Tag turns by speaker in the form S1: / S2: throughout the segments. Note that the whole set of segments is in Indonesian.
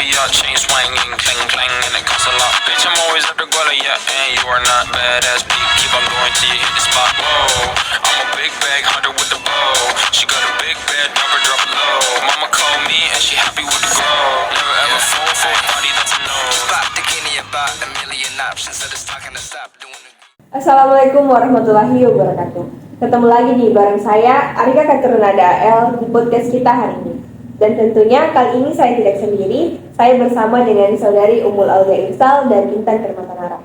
S1: y'all chain swinging, clang clang, and it costs a lot. Bitch, I'm always at the guala, yeah, and you are not badass beat. Keep on going till you hit the spot. Whoa, I'm a big bag hunter with the bow. She got a big bed, never drop it low. Mama called me and she happy with the grow. Never ever fall for a body that's a no. Stop thinking about a million options, so just talking to stop doing it.
S2: Assalamualaikum warahmatullahi wabarakatuh. Ketemu lagi nih bareng saya Arika Katrunada L di podcast kita hari ini. Dan tentunya kali ini saya tidak sendiri, saya bersama dengan saudari Ummul Aulia Irsal dan Intan Permatanara.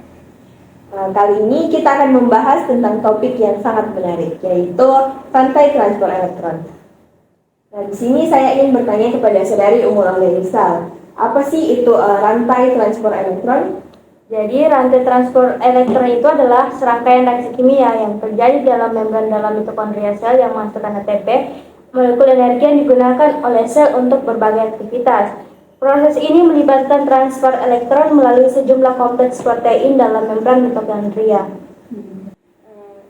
S2: Kali ini kita akan membahas tentang topik yang sangat menarik, yaitu rantai transport elektron. Nah, di sini saya ingin bertanya kepada saudari Ummul Aulia Irsal, apa sih itu rantai transport elektron?
S3: Jadi, rantai transport elektron itu adalah serangkaian reaksi kimia yang terjadi dalam membran dalam mitokondria sel yang menghasilkan ATP, molekul energi yang digunakan oleh sel untuk berbagai aktivitas. Proses ini melibatkan transfer elektron melalui sejumlah kompleks protein dalam membran mitokondria.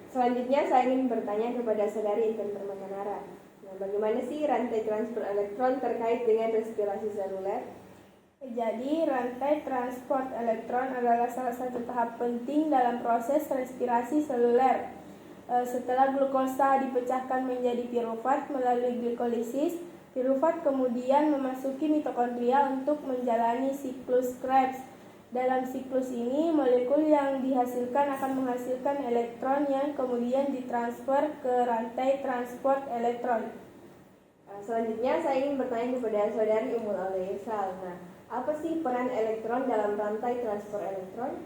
S2: Selanjutnya saya ingin bertanya kepada saudari Intan Permatanara. Nah, bagaimana sih rantai transport elektron terkait dengan respirasi seluler?
S4: Jadi, rantai transport elektron adalah salah satu tahap penting dalam proses respirasi seluler. Setelah glukosa dipecahkan menjadi pirufat melalui glikolisis, pirufat kemudian memasuki mitokondria untuk menjalani siklus Krebs. Dalam siklus ini, molekul yang dihasilkan akan menghasilkan elektron yang kemudian ditransfer ke rantai transport elektron.
S2: Selanjutnya saya ingin bertanya kepada saudari Ummul Aulia Irsal. Nah, apa sih peran elektron dalam rantai transport elektron?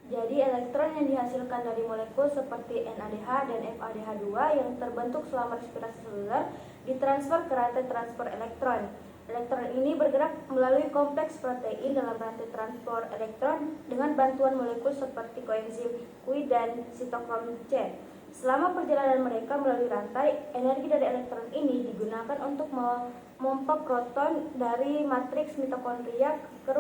S3: Jadi, elektron yang dihasilkan dari molekul seperti NADH dan FADH2 yang terbentuk selama respirasi seluler ditransfer ke rantai transport elektron. Elektron ini bergerak melalui kompleks protein dalam rantai transport elektron dengan bantuan molekul seperti koenzim Q dan sitokrom C. Selama perjalanan mereka melalui rantai, energi dari elektron ini digunakan untuk memompa proton dari matriks mitokondria ke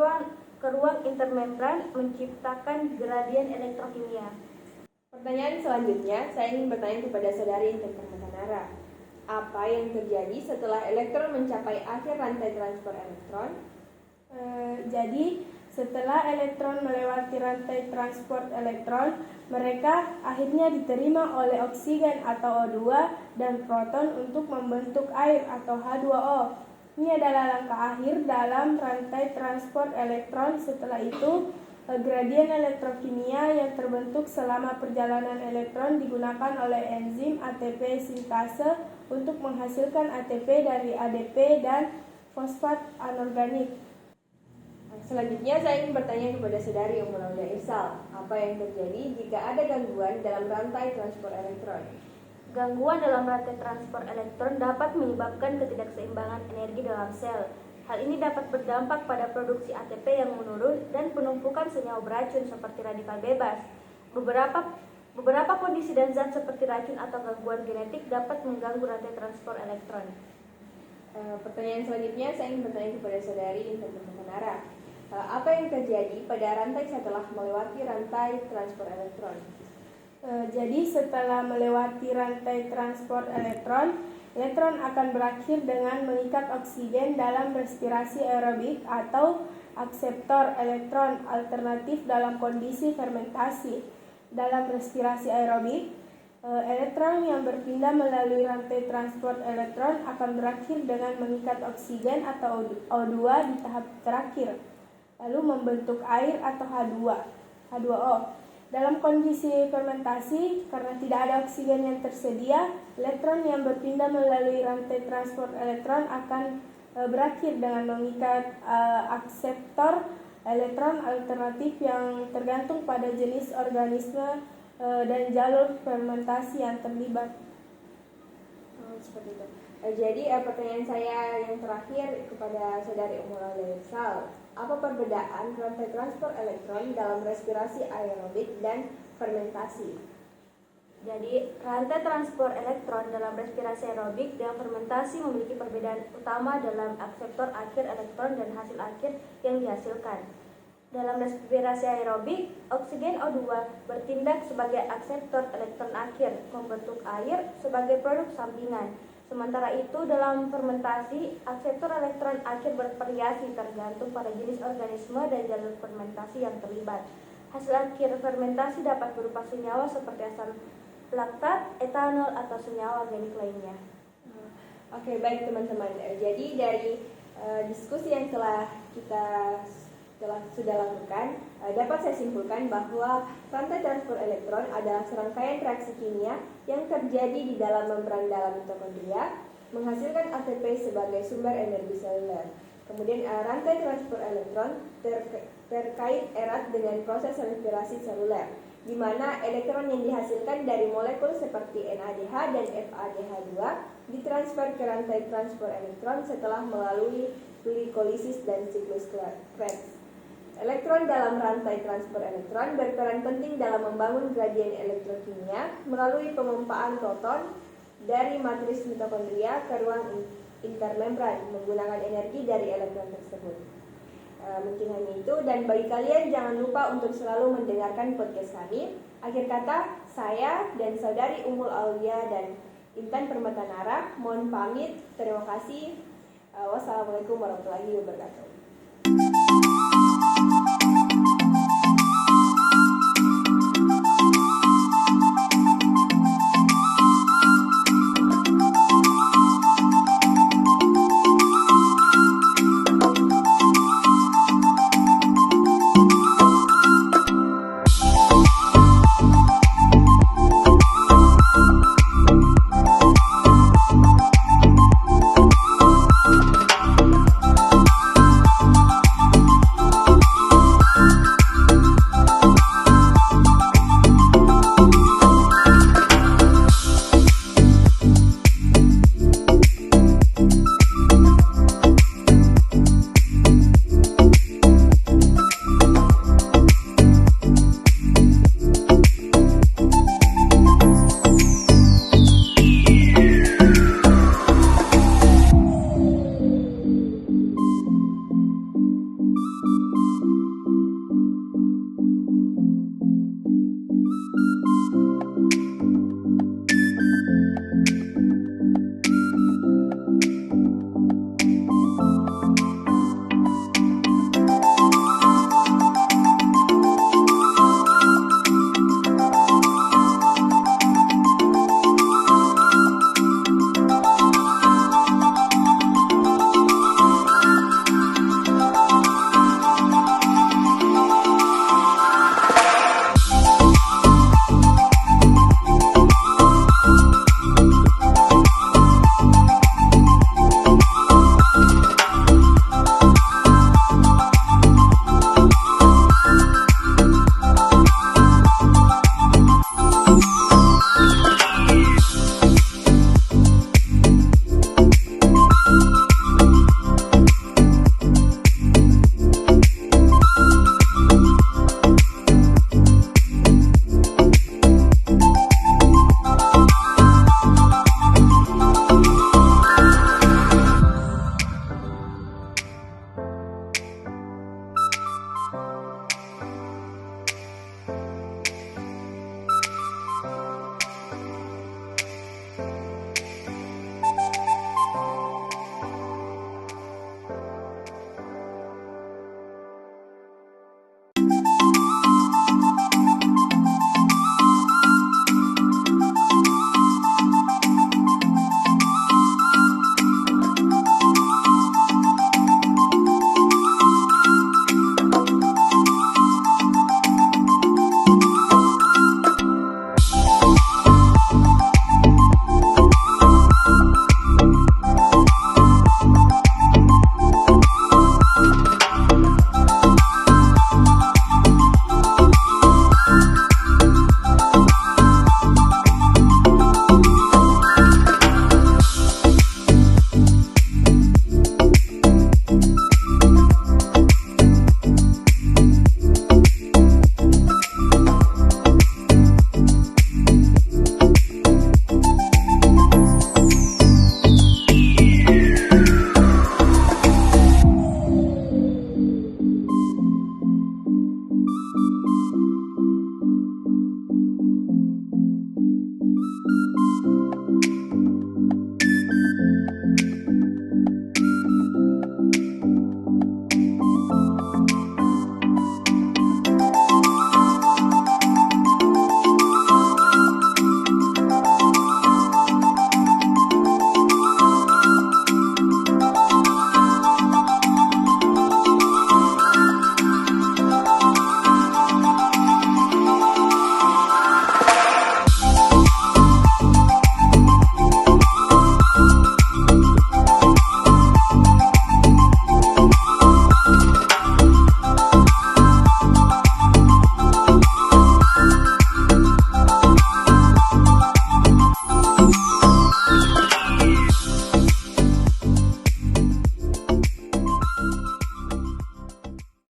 S3: ruang intermembran, menciptakan gradien elektrokimia.
S2: Pertanyaan selanjutnya, saya ingin bertanya kepada saudari Intan Permatanara. Apa yang terjadi setelah elektron mencapai akhir rantai transport elektron?
S4: Jadi, setelah elektron melewati rantai transport elektron, mereka akhirnya diterima oleh oksigen atau O2 dan proton untuk membentuk air atau H2O. Ini adalah langkah akhir dalam rantai transport elektron. Setelah itu, gradien elektrokimia yang terbentuk selama perjalanan elektron digunakan oleh enzim ATP sintase untuk menghasilkan ATP dari ADP dan fosfat anorganik.
S2: Selanjutnya saya ingin bertanya kepada saudari Ummul Aulia Irsal. Apa yang terjadi jika ada gangguan dalam rantai transport elektron?
S3: Gangguan dalam rantai transport elektron dapat menyebabkan ketidakseimbangan energi dalam sel. Hal ini dapat berdampak pada produksi ATP yang menurun dan penumpukan senyawa beracun seperti radikal bebas. Beberapa kondisi dan zat seperti racun atau gangguan genetik dapat mengganggu rantai transport elektron.
S2: Pertanyaan selanjutnya saya ingin bertanya kepada saudari Intan Permatanara. Apa yang terjadi pada rantai setelah melewati rantai transport elektron?
S4: Jadi, setelah melewati rantai transport elektron, elektron akan berakhir dengan mengikat oksigen dalam respirasi aerobik atau akseptor elektron alternatif dalam kondisi fermentasi. Dalam respirasi aerobik, elektron yang berpindah melalui rantai transport elektron akan berakhir dengan mengikat oksigen atau O2 di tahap terakhir, lalu membentuk air atau H2O. Dalam kondisi fermentasi, karena tidak ada oksigen yang tersedia, elektron yang berpindah melalui rantai transport elektron akan berakhir dengan mengikat akseptor elektron alternatif yang tergantung pada jenis organisme dan jalur fermentasi yang terlibat.
S2: Seperti itu. Jadi pertanyaan saya yang terakhir kepada saudari Ummul Aulia Irsal. Apa perbedaan rantai transport elektron dalam respirasi aerobik dan fermentasi?
S3: Jadi, rantai transport elektron dalam respirasi aerobik dan fermentasi memiliki perbedaan utama dalam akseptor akhir elektron dan hasil akhir yang dihasilkan. Dalam respirasi aerobik, oksigen O2 bertindak sebagai akseptor elektron akhir, membentuk air sebagai produk sampingan. Sementara itu, dalam fermentasi, akseptor elektron akhir bervariasi tergantung pada jenis organisme dan jalur fermentasi yang terlibat. Hasil akhir fermentasi dapat berupa senyawa seperti asam laktat, etanol, atau senyawa organik lainnya.
S2: Oke, baik teman-teman. Jadi dari diskusi yang sudah lakukan, dapat saya simpulkan bahwa rantai transport elektron adalah serangkaian reaksi kimia yang terjadi di dalam membran dalam mitokondria, menghasilkan ATP sebagai sumber energi seluler. Kemudian rantai transport elektron terkait erat dengan proses respirasi seluler, di mana elektron yang dihasilkan dari molekul seperti NADH dan FADH2 ditransfer ke rantai transport elektron setelah melalui glikolisis dan siklus Krebs. Elektron dalam rantai transport elektron berperan penting dalam membangun gradien elektrokimia melalui pemompaan proton dari matris mitokondria ke ruang intermembran menggunakan energi dari elektron tersebut. Mungkin hanya itu, dan bagi kalian jangan lupa untuk selalu mendengarkan podcast kami. Akhir kata, saya dan saudari Ummul Aulia dan Intan Permatanara mohon pamit. Terima kasih. Wassalamualaikum warahmatullahi wabarakatuh.